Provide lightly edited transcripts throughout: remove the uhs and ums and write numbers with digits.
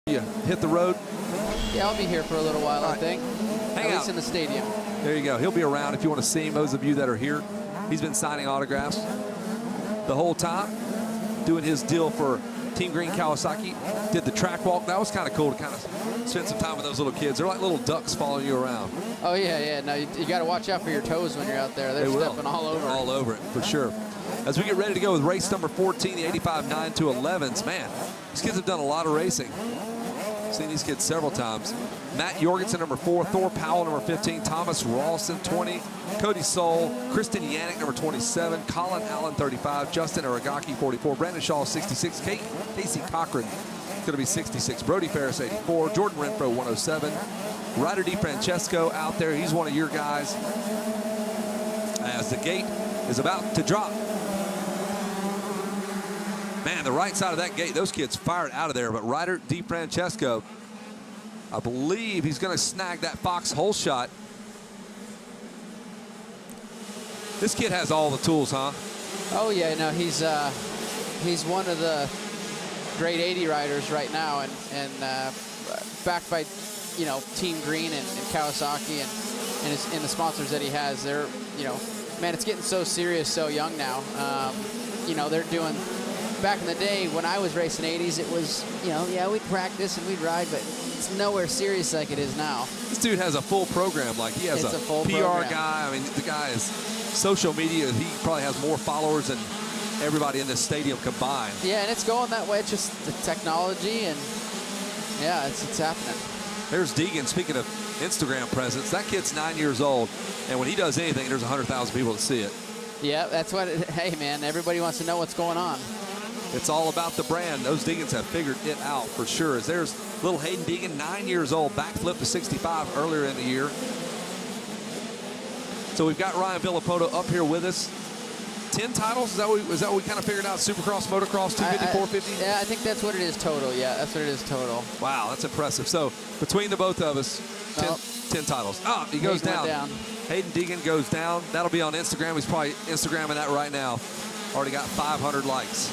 You hit the road? Yeah, I'll be here for a little while, I think. Hang At out. least in the stadium. There you go. He'll be around if you want to see him. Those of you that are here, he's been signing autographs the whole time, doing his deal for Team Green Kawasaki. Did the track walk. That was kind of cool to kind of spend some time with those little kids. They're like little ducks following you around. Oh, yeah, yeah. No, you got to watch out for your toes when you're out there. They're stepping all over. All over it, for sure. As we get ready to go with race number 14, the 85 9-11s. Man, these kids have done a lot of racing. Seen these kids several times. Matt Jorgensen, number 4. Thor Powell, number 15. Thomas Rawson, 20. Cody Soul. Kristen Yannick, number 27. Colin Allen, 35. Justin Aragaki, 44. Brandon Shaw, 66. Casey Cochran, going to be 66. Brody Ferris, 84. Jordan Renfro, 107. Ryder DiFrancesco out there. He's one of your guys. As the gate is about to drop. Man, the right side of that gate, those kids fired out of there. But Ryder DiFrancesco, I believe he's going to snag that Fox hole shot. This kid has all the tools, huh? Oh, yeah. No, he's one of the grade 80 riders right now, and backed by, you know, Team Green and Kawasaki and the sponsors that he has. They're, you know, man, it's getting so serious so young now. You know, they're doing. Back in the day when I was racing 80s, it was, you know, yeah, we'd practice and we'd ride, but it's nowhere serious like it is now. This dude has a full program. Like, he has a full PR program. guy. I mean, the guy is social media. He probably has more followers than everybody in this stadium combined. Yeah, and it's going that way. It's just the technology, and yeah, it's happening. There's Deegan. Speaking of Instagram presence, that kid's 9 years old, and when he does anything, there's 100,000 people that see it. Yeah, that's what. Hey, man, everybody wants to know what's going on. It's all about the brand. Those Deegans have figured it out for sure. As there's little Hayden Deegan, 9 years old, backflip to 65 earlier in the year. So we've got Ryan Villapoto up here with us. 10 titles, is that what we kind of figured out? Supercross, motocross, 250, 450? Yeah, I think that's what it is total. Yeah, that's what it is total. Wow, that's impressive. So between the both of us, 10 titles. Oh, he goes down. Hayden Deegan goes down. That'll be on Instagram. He's probably Instagramming that right now. Already got 500 likes.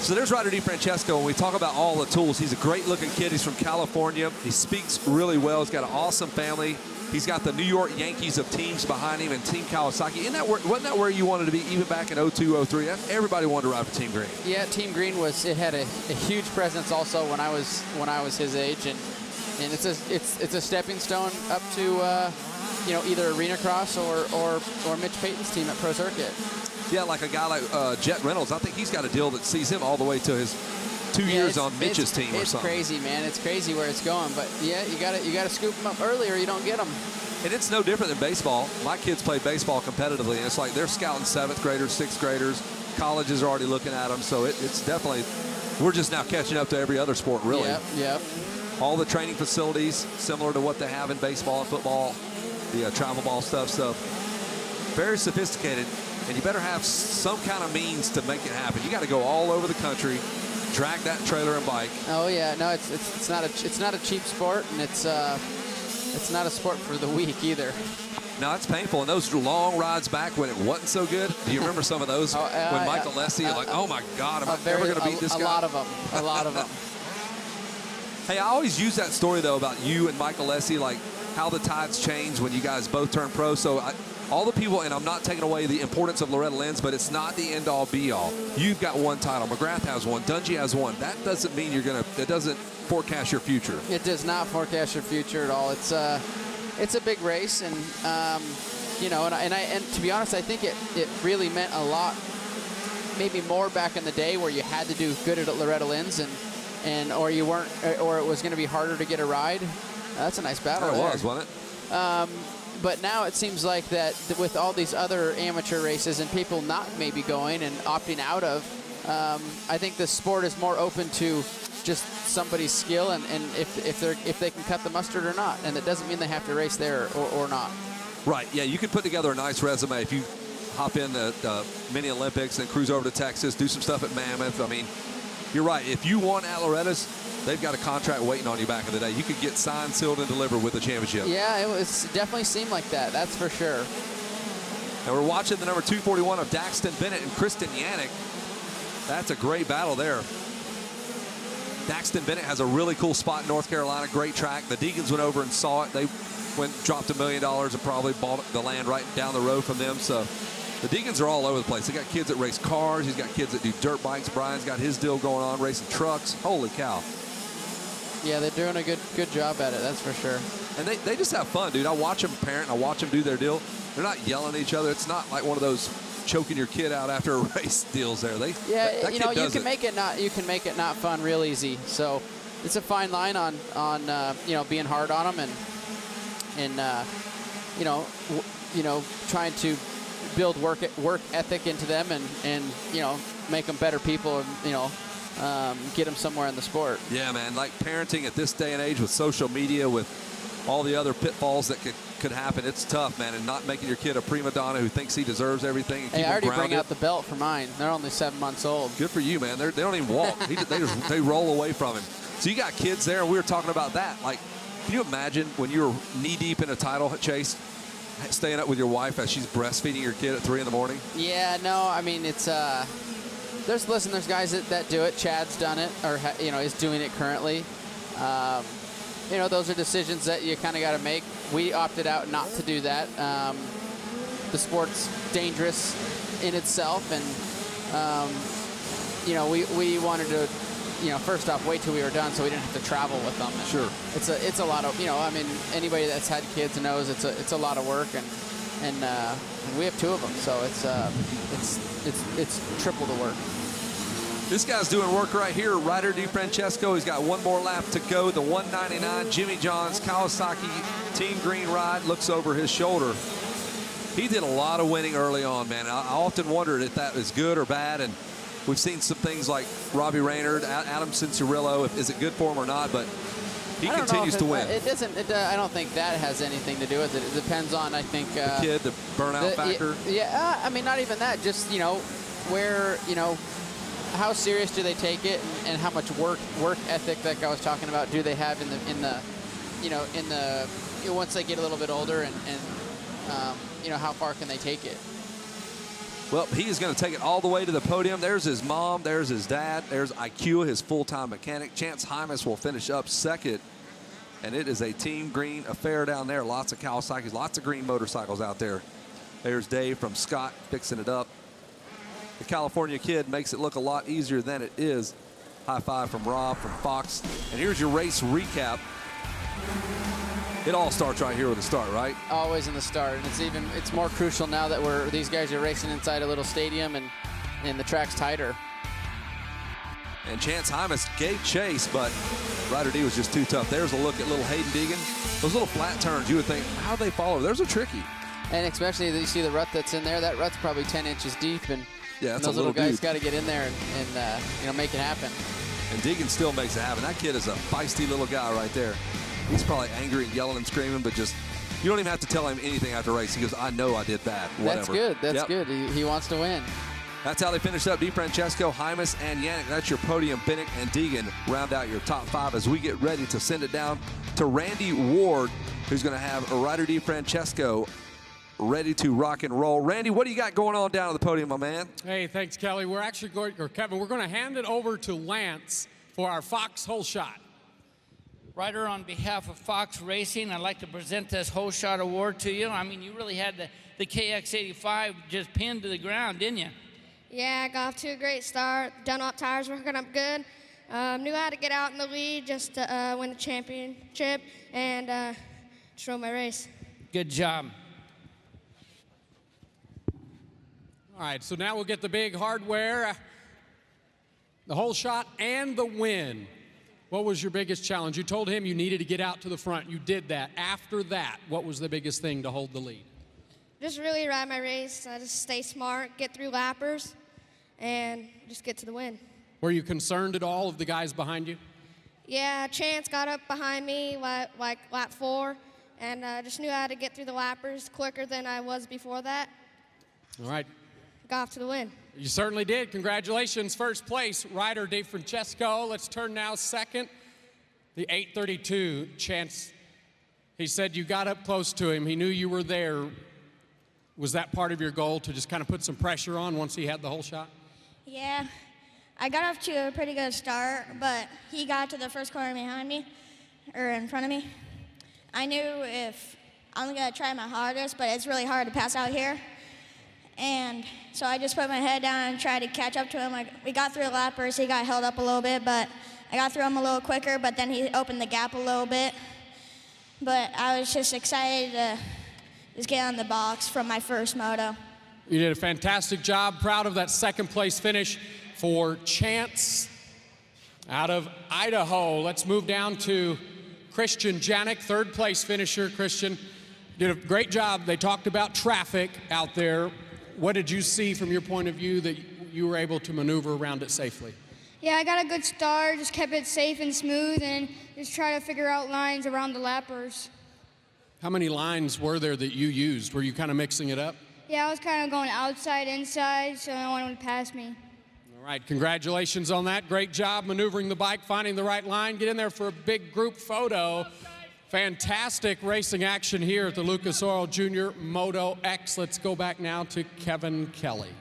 So there's Ryder DiFrancesco. When we talk about all the tools, he's a great-looking kid. He's from California. He speaks really well. He's got an awesome family. He's got the New York Yankees of teams behind him and Team Kawasaki. Wasn't that where you wanted to be even back in 02, 03? Everybody wanted to ride for Team Green. Yeah, Team Green had a huge presence also when I was his age, and it's a stepping stone up to you know, either Arenacross or Mitch Payton's team at Pro Circuit. Yeah, like a guy like Jet Reynolds. I think he's got a deal that sees him all the way to his 2 years on Mitch's team or something. It's crazy, man. It's crazy where it's going. But yeah, you gotta scoop them up early or you don't get them. And it's no different than baseball. My kids play baseball competitively, and it's like they're scouting 7th graders, 6th graders. Colleges are already looking at them, so it's definitely, we're just now catching up to every other sport, really. Yep. All the training facilities similar to what they have in baseball and football, the travel ball stuff. So very sophisticated. And you better have some kind of means to make it happen. You got to go all over the country, drag that trailer and bike. Oh yeah, no, it's not a cheap sport, and it's not a sport for the weak either. No, it's painful. And those long rides back when it wasn't so good. Do you remember some of those? When Michael Lessie, you're like, oh my God, am I ever going to beat this guy? A lot of them. Hey, I always use that story though about you and Michael Lessie, like how the tides change when you guys both turn pro. So all the people, and I'm not taking away the importance of Loretta Lynn's, but it's not the end-all, be-all. You've got one title. McGrath has one. Dungy has one. That doesn't mean it doesn't forecast your future. It does not forecast your future at all. It's a big race, and you know, and to be honest, I think it really meant a lot, maybe more back in the day where you had to do good at Loretta Lynn's, or you weren't, or it was going to be harder to get a ride. That's a nice battle. It was, wasn't it? But now it seems like that with all these other amateur races and people not maybe going and opting out of, I think the sport is more open to just somebody's skill and if they can cut the mustard or not. And it doesn't mean they have to race there or not. Right. Yeah, you can put together a nice resume if you hop in the mini Olympics and cruise over to Texas, do some stuff at Mammoth. I mean, you're right. If you won at Loretta's, they've got a contract waiting on you back in the day. You could get signed, sealed, and delivered with the championship. Yeah, it definitely seemed like that. That's for sure. And we're watching the number 241 of Daxton Bennett and Kristen Yannick. That's a great battle there. Daxton Bennett has a really cool spot in North Carolina, great track. The Deacons went over and saw it. They dropped $1 million and probably bought the land right down the road from them. So the Deacons are all over the place. They got kids that race cars. He's got kids that do dirt bikes. Brian's got his deal going on, racing trucks. Holy cow. Yeah, they're doing a good job at it, that's for sure. And they just have fun, dude. I watch them parent. I watch them do their deal. They're not yelling at each other. It's not like one of those choking your kid out after a race deals there. Yeah, you know, you can make it not fun real easy. So it's a fine line on you know, being hard on them and you know trying to build work ethic into them and you know, make them better people and, you know, get them somewhere in the sport. Yeah, man, like parenting at this day and age with social media, with all the other pitfalls that could happen, it's tough, man, and not making your kid a prima donna who thinks he deserves everything. And hey, keep I already him grounded. bring out the belt for mine. They're only 7 months old. Good for you, man. They don't even walk. They roll away from him. So you got kids there, and we were talking about that. Like, can you imagine when you were knee-deep in a title chase, staying up with your wife as she's breastfeeding your kid at 3 in the morning? Yeah, no, I mean, it's there's guys that do it. Chad's done it, or you know, is doing it currently. You know, those are decisions that you kind of got to make. We opted out not to do that. The sport's dangerous in itself, and you know, we wanted to, you know, first off, wait till we were done so we didn't have to travel with them. And sure. It's a lot of, you know, I mean, anybody that's had kids knows it's a lot of work, and we have 2 of them, so it's triple the work. This guy's doing work right here, Ryder DiFrancesco. He's got 1 more lap to go. The 199 Jimmy John's Kawasaki Team Green ride looks over his shoulder. He did a lot of winning early on, man. I often wondered if that was good or bad, and we've seen some things like Robbie Raynard, Adam Cincerillo. Is it good for him or not? But he continues to win. It doesn't. I don't think that has anything to do with it. It depends on, I think, the kid, the burnout factor. Yeah, I mean, not even that. Just, you know, where, you know, how serious do they take it, and how much work ethic that guy was talking about do they have in the once they get a little bit older, and you know, how far can they take it? Well, he is going to take it all the way to the podium. There's his mom. There's his dad. There's IQ, his full-time mechanic. Chance Hymas will finish up second. And it is a Team Green affair down there. Lots of Kawasaki's, lots of green motorcycles out there. There's Dave from Scott fixing it up. The California kid makes it look a lot easier than it is. High five from Rob, from Fox. And here's your race recap. It all starts right here with the start, right? Always in the start, and it's more crucial now that these guys are racing inside a little stadium and the track's tighter. And Chance Hymas gave chase, but Ryder D was just too tough. There's a look at little Hayden Deegan. Those little flat turns, you would think, how they follow? Those are tricky. And especially you see the rut that's in there. That rut's probably 10 inches deep, and yeah, those little guys got to get in there and you know, make it happen. And Deegan still makes it happen. That kid is a feisty little guy right there. He's probably angry and yelling and screaming, but just, you don't even have to tell him anything after race. He goes, I know I did bad. Whatever. That's good. That's good. He wants to win. That's how they finished up. DiFrancesco, Hymas, and Yannick. That's your podium. Bennett and Deegan round out your top 5 as we get ready to send it down to Randy Ward, who's going to have Ryder DiFrancesco ready to rock and roll. Randy, what do you got going on down at the podium, my man? Hey, thanks, Kelly. We're actually going, or Kevin, we're going to hand it over to Lance for our Fox Hole Shot. Ryder, on behalf of Fox Racing, I'd like to present this Hole Shot Award to you. I mean, you really had the KX85 just pinned to the ground, didn't you? Yeah, I got off to a great start. Dunlop tires working up good. Knew how to get out in the lead just to win the championship and just rode my race. Good job. All right, so now we'll get the big hardware, the hole shot, and the win. What was your biggest challenge? You told him you needed to get out to the front. You did that. After that, what was the biggest thing to hold the lead? Just really ride my race. Just stay smart, get through lappers, and just get to the win. Were you concerned at all of the guys behind you? Yeah, Chance got up behind me like lap 4, and just knew how to get through the lappers quicker than I was before that. All right. Got off to the win. You certainly did. Congratulations. First place, Ryder DiFrancesco. Let's turn now second. The 832 Chance. He said you got up close to him. He knew you were there. Was that part of your goal, to just kind of put some pressure on once he had the hole shot? Yeah. I got off to a pretty good start, but he got to the first corner behind me, or in front of me. I knew if I'm gonna try my hardest, but it's really hard to pass out here. And so I just put my head down and tried to catch up to him. We got through the lappers, he got held up a little bit, but I got through him a little quicker, but then he opened the gap a little bit. But I was just excited to just get on the box from my first moto. You did a fantastic job. Proud of that second place finish for Chance out of Idaho. Let's move down to Christian Janik, third place finisher. Christian did a great job. They talked about traffic out there. What did you see from your point of view that you were able to maneuver around it safely? Yeah, I got a good start, just kept it safe and smooth, and just try to figure out lines around the lappers. How many lines were there that you used? Were you kind of mixing it up? Yeah, I was kind of going outside, inside, so no one would pass me. All right, congratulations on that. Great job maneuvering the bike, finding the right line. Get in there for a big group photo. Fantastic racing action here at the Lucas Oil Junior Moto X. Let's go back now to Kevin Kelly.